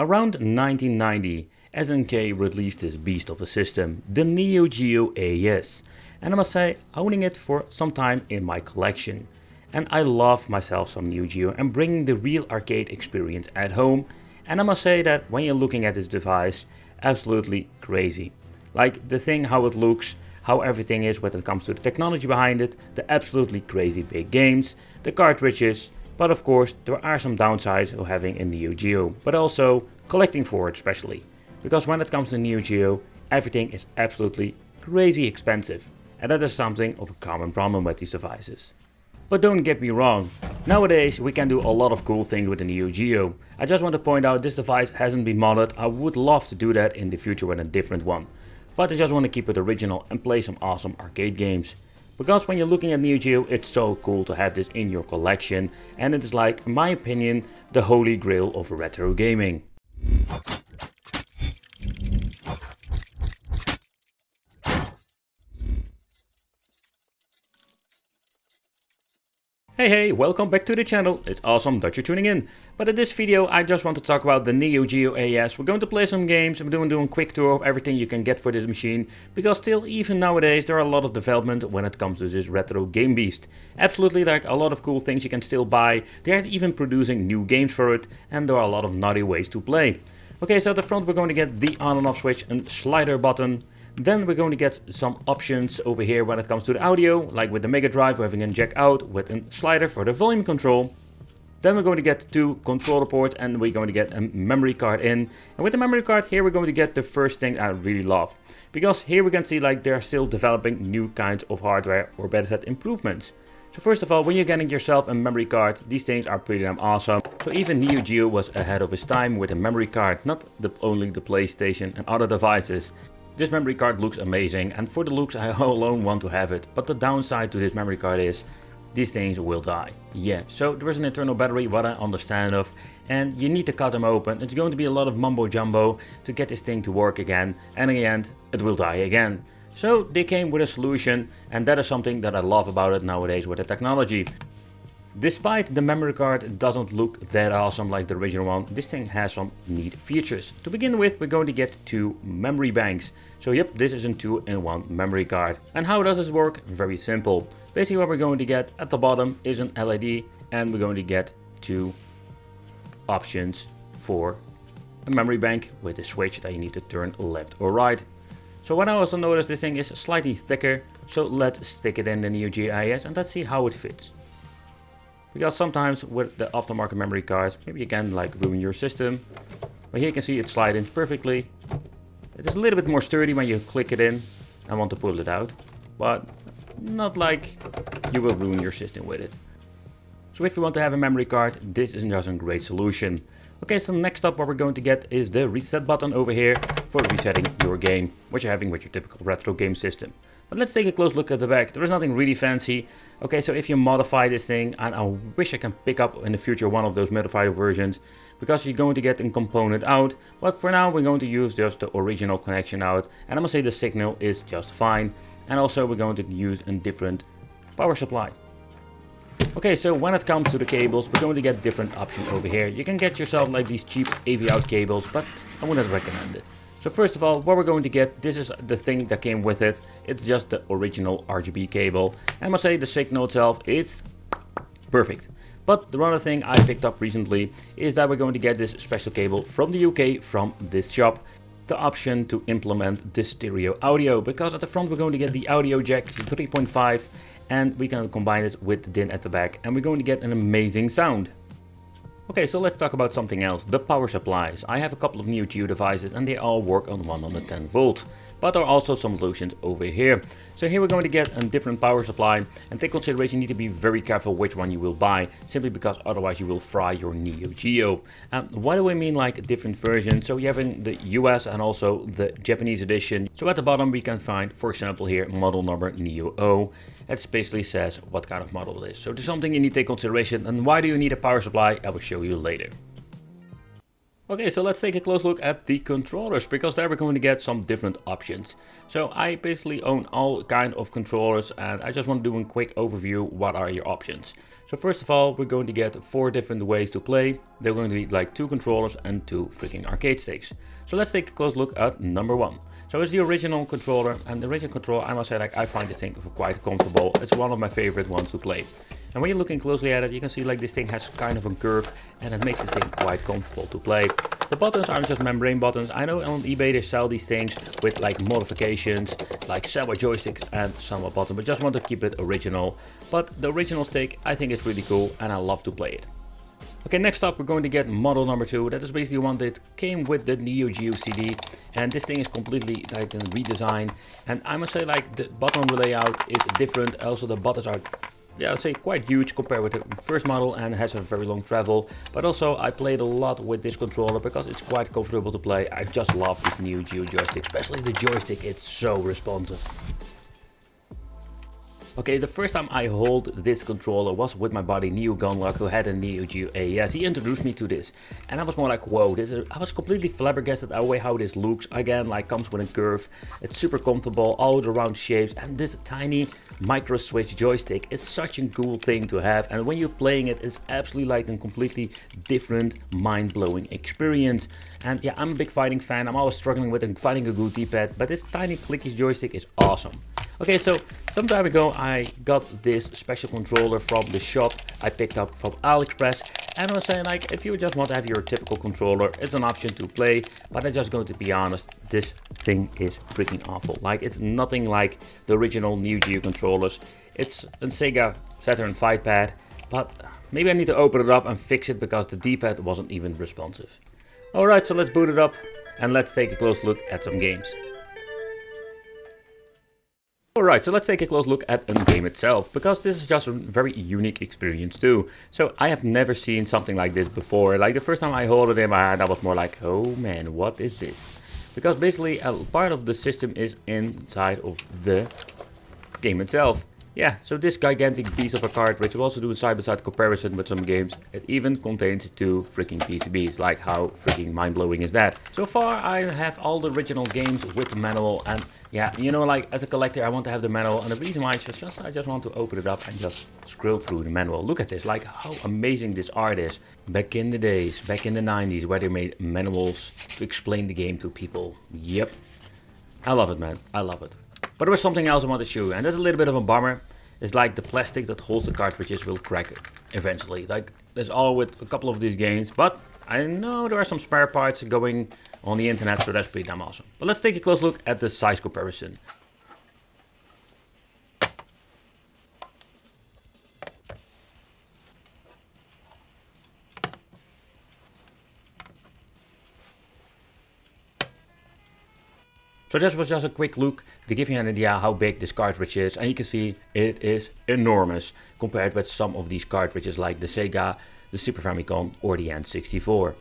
Around 1990, SNK released this beast of a system, the Neo Geo AES, and I must say, owning it for some time in my collection. And I love myself some Neo Geo and bringing the real arcade experience at home, and I must say that when you're looking at this device, absolutely crazy. Like the thing, how it looks, how everything is when it comes to the technology behind it, the absolutely crazy big games, the cartridges, but of course there are some downsides of having a Neo Geo, but also collecting for it especially. Because when it comes to Neo Geo, everything is absolutely crazy expensive, and that is something of a common problem with these devices. But don't get me wrong, nowadays we can do a lot of cool things with the Neo Geo. I just want to point out this device hasn't been modded. I would love to do that in the future with a different one. But I just want to keep it original and play some awesome arcade games. Because when you're looking at Neo Geo, it's so cool to have this in your collection, and it is, like, in my opinion, the holy grail of retro gaming. Hey, welcome back to the channel. It's awesome that you're tuning in. But in this video I just want to talk about the Neo Geo AES. We're going to play some games. I'm doing a quick tour of everything you can get for this machine. Because still, even nowadays, there are a lot of development when it comes to this retro game beast. Absolutely, like a lot of cool things you can still buy. They're even producing new games for it. And there are a lot of naughty ways to play. Okay, so at the front we're going to get the on and off switch and slider button. Then we're going to get some options over here when it comes to the audio, like with the Mega Drive, we're having a jack out with a slider for the volume control. Then we're going to get two controller ports and we're going to get a memory card in. And with the memory card here we're going to get the first thing I really love. Because here we can see like they're still developing new kinds of hardware, or better said improvements. So first of all, when you're getting yourself a memory card, these things are pretty damn awesome. So even Neo Geo was ahead of his time with a memory card, not only the PlayStation and other devices. This memory card looks amazing, and for the looks I alone want to have it, but the downside to this memory card is these things will die. Yeah, so there is an internal battery, what I understand of, and you need to cut them open. It's going to be a lot of mumbo jumbo to get this thing to work again, and in the end it will die again. So they came with a solution, and that is something that I love about it nowadays with the technology. Despite the memory card doesn't look that awesome like the original one, this thing has some neat features. To begin with, we're going to get two memory banks. So yep, this is a 2-in-1 memory card. And how does this work? Very simple. Basically what we're going to get at the bottom is an LED, and we're going to get two options for a memory bank with a switch that you need to turn left or right. So what I also noticed, this thing is slightly thicker, so let's stick it in the Neo Geo AES and let's see how it fits. Because sometimes with the aftermarket memory cards, maybe you can like ruin your system. But here you can see it slides in perfectly. It is a little bit more sturdy when you click it in and want to pull it out. But not like you will ruin your system with it. So if you want to have a memory card, this is just a great solution. Okay, so next up what we're going to get is the reset button over here for resetting your game, what you're having with your typical retro game system. But let's take a close look at the back. There is nothing really fancy. Okay, so if you modify this thing, and I wish I can pick up in the future one of those modified versions, because you're going to get a component out, but for now we're going to use just the original connection out, and I must say the signal is just fine, and also we're going to use a different power supply. Okay, so when it comes to the cables, we're going to get different options over here. You can get yourself like these cheap AV out cables, but I wouldn't recommend it. So first of all, what we're going to get, this is the thing that came with it. It's just the original RGB cable. And I must say the signal itself, it's perfect. But the other thing I picked up recently is that we're going to get this special cable from the UK, from this shop. The option to implement the stereo audio, because at the front we're going to get the audio jack 3.5 and we can combine it with the DIN at the back, and we're going to get an amazing sound. Okay, so let's talk about something else, the power supplies. I have a couple of Neo Geo devices and they all work on 110 volts. But there are also some solutions over here. So here we're going to get a different power supply, and take consideration you need to be very careful which one you will buy, simply because otherwise you will fry your Neo Geo. And what do I mean like different versions? So you have in the US and also the Japanese edition. So at the bottom we can find, for example here, model number Neo O. It basically says what kind of model it is. So there's something you need to take consideration, and why do you need a power supply? I will show you later. Okay, so let's take a close look at the controllers, because there we're going to get some different options. So I basically own all kind of controllers, and I just want to do a quick overview what are your options. So first of all, we're going to get 4 different ways to play. They're going to be like 2 controllers and 2 freaking arcade sticks. So let's take a close look at number 1. So it's the original controller, and the original controller, I must say, like, I find this thing quite comfortable. It's one of my favorite ones to play. And when you're looking closely at it, you can see like this thing has kind of a curve, and it makes this thing quite comfortable to play. The buttons are just membrane buttons. I know on eBay they sell these things with like modifications, like silver joysticks and silver buttons, but just want to keep it original. But the original stick, I think it's really cool, and I love to play it. Okay, next up we're going to get model number 2. That is basically one that came with the Neo Geo CD, and this thing is completely like a redesign. And I must say, like, the button layout is different. Also the buttons are, yeah, I'd say quite huge compared with the first model, and has a very long travel. But also I played a lot with this controller because it's quite comfortable to play. I just love this Neo Geo joystick, especially the joystick. It's so responsive. Okay, the first time I hold this controller was with my buddy Neo Geo, who had a Neo Geo AES. He introduced me to this, and I was more like, whoa, I was completely flabbergasted at the way how this looks. Again, like, comes with a curve, it's super comfortable, all the round shapes, and this tiny micro switch joystick. It's such a cool thing to have, and when you're playing it, it's absolutely like a completely different, mind-blowing experience. And yeah, I'm a big fighting fan. I'm always struggling with finding a good D-pad, but this tiny clicky joystick is awesome. Okay, so some time ago I got this special controller from the shop I picked up from AliExpress, and I was saying, like, if you just want to have your typical controller, it's an option to play, but I'm just going to be honest, this thing is freaking awful. Like, it's nothing like the original Neo Geo controllers. It's a Sega Saturn fight pad, but maybe I need to open it up and fix it because the D-pad wasn't even responsive. Alright, so let's boot it up and let's take a close look at some games. Alright, so let's take a close look at InGame itself, because this is just a very unique experience too. So I have never seen something like this before. Like, the first time I held it in my hand, I was more like, oh man, what is this? Because basically a part of the system is inside of the game itself. Yeah, so this gigantic piece of a cartridge, will also do a side-by-side comparison with some games. It even contains 2 freaking PCBs, like, how freaking mind-blowing is that? So far I have all the original games with the manual, and yeah, you know, like, as a collector I want to have the manual, and the reason why is I just want to open it up and just scroll through the manual. Look at this, like, how amazing this art is. Back in the days, back in the 90s, where they made manuals to explain the game to people. Yep, I love it, man, I love it. But there was something else I want to show you, and that's a little bit of a bummer. It's like the plastic that holds the cartridges will crack eventually. Like, there's all with a couple of these games, but I know there are some spare parts going on the internet, so that's pretty damn awesome. But let's take a close look at the size comparison. So this was just a quick look to give you an idea how big this cartridge is, and you can see it is enormous compared with some of these cartridges like the Sega, the Super Famicom or the N64.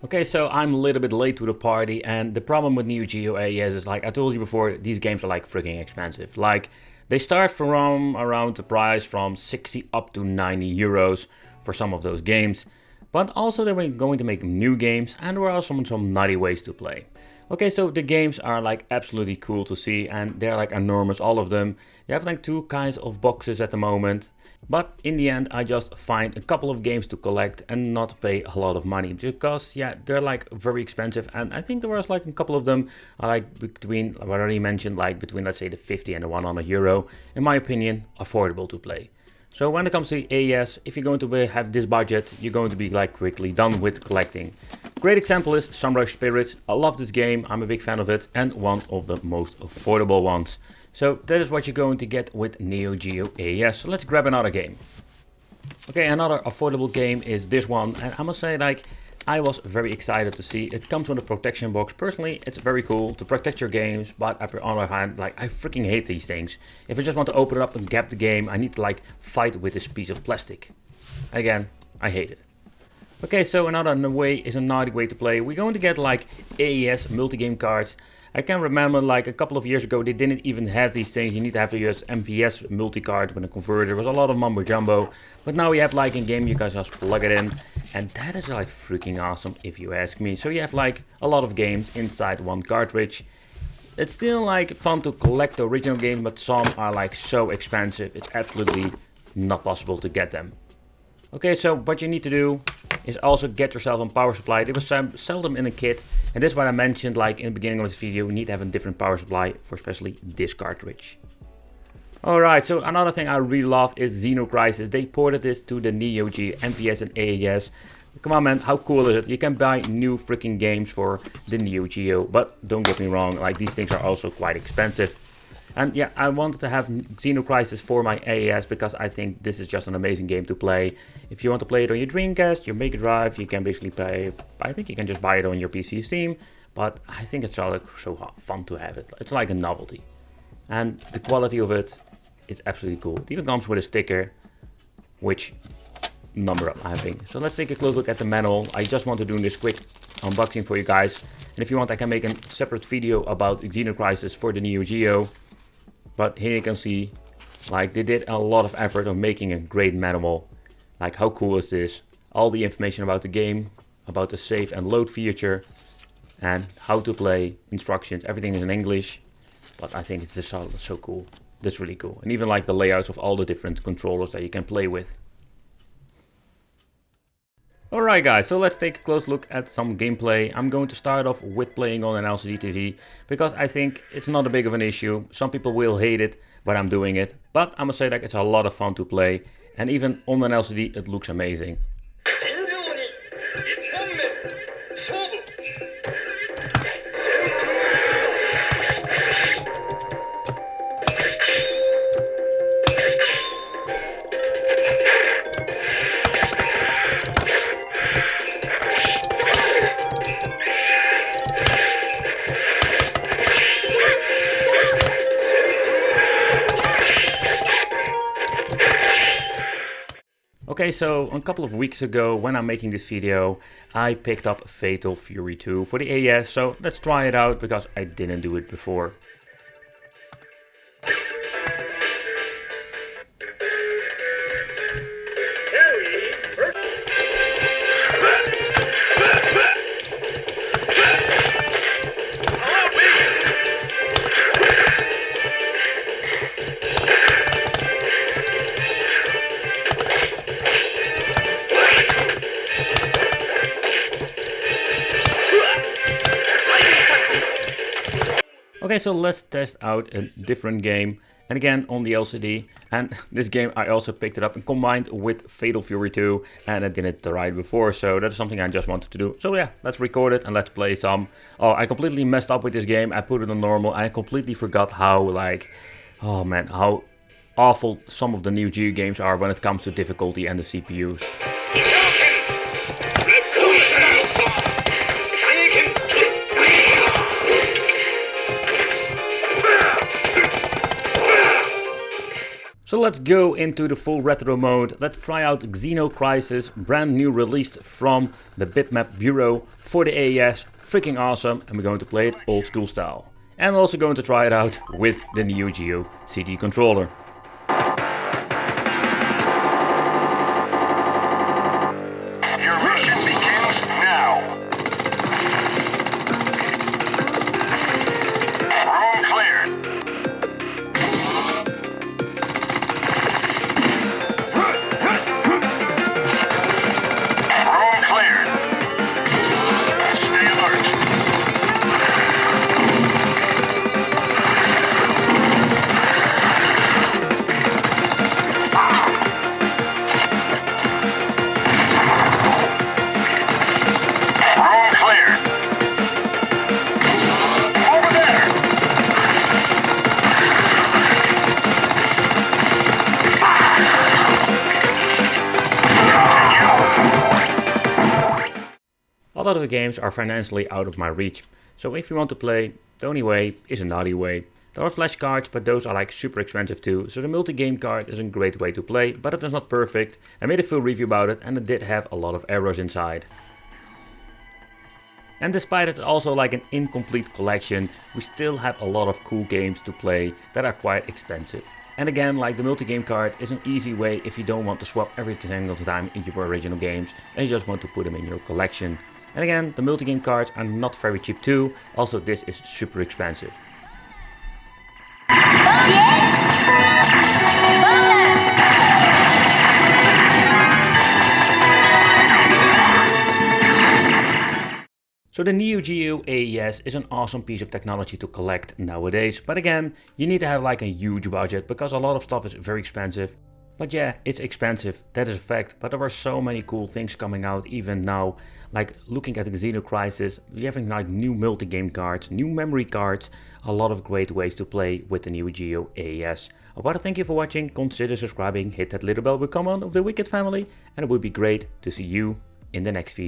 Okay, so I'm a little bit late to the party, and the problem with Neo Geo AES is, like I told you before, these games are like freaking expensive. Like, they start from around the price from 60 up to 90 euros for some of those games. But also they were going to make new games, and there are also some nutty ways to play. Okay, so the games are like absolutely cool to see, and they're like enormous, all of them. They have like 2 kinds of boxes at the moment. But in the end I just find a couple of games to collect and not pay a lot of money, because yeah, they're like very expensive, and I think there was like a couple of them are like between, I already mentioned, like between, let's say, the 50 and the 100 euro, in my opinion, affordable to play. So when it comes to AES, if you're going to have this budget, you're going to be like quickly done with collecting. Great example is Samurai Spirits. I love this game, I'm a big fan of it, and one of the most affordable ones. So that is what you're going to get with Neo Geo AES. So let's grab another game. Okay, another affordable game is this one, and I must say, like, I was very excited to see. It comes with a protection box. Personally, it's very cool to protect your games, but on the other hand, like, I freaking hate these things. If I just want to open it up and get the game, I need to like fight with this piece of plastic. Again, I hate it. Okay, so another way is a naughty way to play. We're going to get like AES multi-game cards. I can remember like a couple of years ago they didn't even have these things. You need to have to use MVS multicard with a converter. There was a lot of mumbo jumbo. But now you have like in game, you guys just plug it in. And that is like freaking awesome if you ask me. So you have like a lot of games inside one cartridge. It's still like fun to collect the original games, but some are like so expensive. It's absolutely not possible to get them. Okay, so what you need to do is also get yourself a power supply. They was seldom in a kit, and this is what I mentioned like in the beginning of this video. You need to have a different power supply for especially this cartridge. Alright, so another thing I really love is Xeno Crisis. They ported this to the Neo Geo, MVS and AES. Come on man, how cool is it? You can buy new freaking games for the Neo Geo, but don't get me wrong, like these things are also quite expensive. And yeah, I wanted to have Xeno Crisis for my AES because I think this is just an amazing game to play. If you want to play it on your Dreamcast, your Mega Drive, you can basically play, I think you can just buy it on your PC Steam, but I think it's so fun to have it. It's like a novelty. And the quality of it is absolutely cool. It even comes with a sticker, which number I'm having. So let's take a close look at the manual. I just want to do this quick unboxing for you guys. And if you want, I can make a separate video about Xeno Crisis for the Neo Geo. But here you can see, like they did a lot of effort on making a great manual. Like how cool is this? All the information about the game, about the save and load feature, and how to play, instructions, everything is in English. But I think it's just so cool. That's really cool. And even like the layouts of all the different controllers that you can play with. Alright guys, so let's take a close look at some gameplay. I'm going to start off with playing on an LCD TV because I think it's not a big of an issue. Some people will hate it, but I'm doing it. But I must say that it's a lot of fun to play, and even on an LCD it looks amazing. Okay, so a couple of weeks ago when I'm making this video, I picked up Fatal Fury 2 for the AES, so let's try it out because I didn't do it before. Okay, so let's test out a different game, and again on the LCD. And this game I also picked it up and combined with Fatal Fury 2, and I didn't try it before, so that is something I just wanted to do. So yeah, let's record it and let's play some. Oh, I completely messed up with this game. I put it on normal. I completely forgot how like, oh man, how awful some of the Neo Geo games are when it comes to difficulty and the CPUs. So let's go into the full retro mode. Let's try out Xeno Crisis, brand new released from the Bitmap Bureau for the AES. Freaking awesome, and we're going to play it old school style. And we're also going to try it out with the Neo Geo CD controller. Your mission begins now. Room cleared. A lot of the games are financially out of my reach, so if you want to play, the only way is a naughty way. There are flashcards, but those are like super expensive too, so the multi-game card is a great way to play, but it is not perfect. I made a full review about it and it did have a lot of errors inside. And despite it's also like an incomplete collection, we still have a lot of cool games to play that are quite expensive. And again, like the multi-game card is an easy way if you don't want to swap every single time in your original games and you just want to put them in your collection. And again, the multi-game cards are not very cheap too, also this is super expensive. So the Neo Geo AES is an awesome piece of technology to collect nowadays, but again, you need to have like a huge budget because a lot of stuff is very expensive. But yeah, it's expensive, that is a fact, but there are so many cool things coming out even now, like looking at the Xeno Crisis, we're having like new multi-game cards, new memory cards, a lot of great ways to play with the Neo Geo AES. I want to thank you for watching, consider subscribing, hit that little bell, become one of the Wicked family, and it would be great to see you in the next video.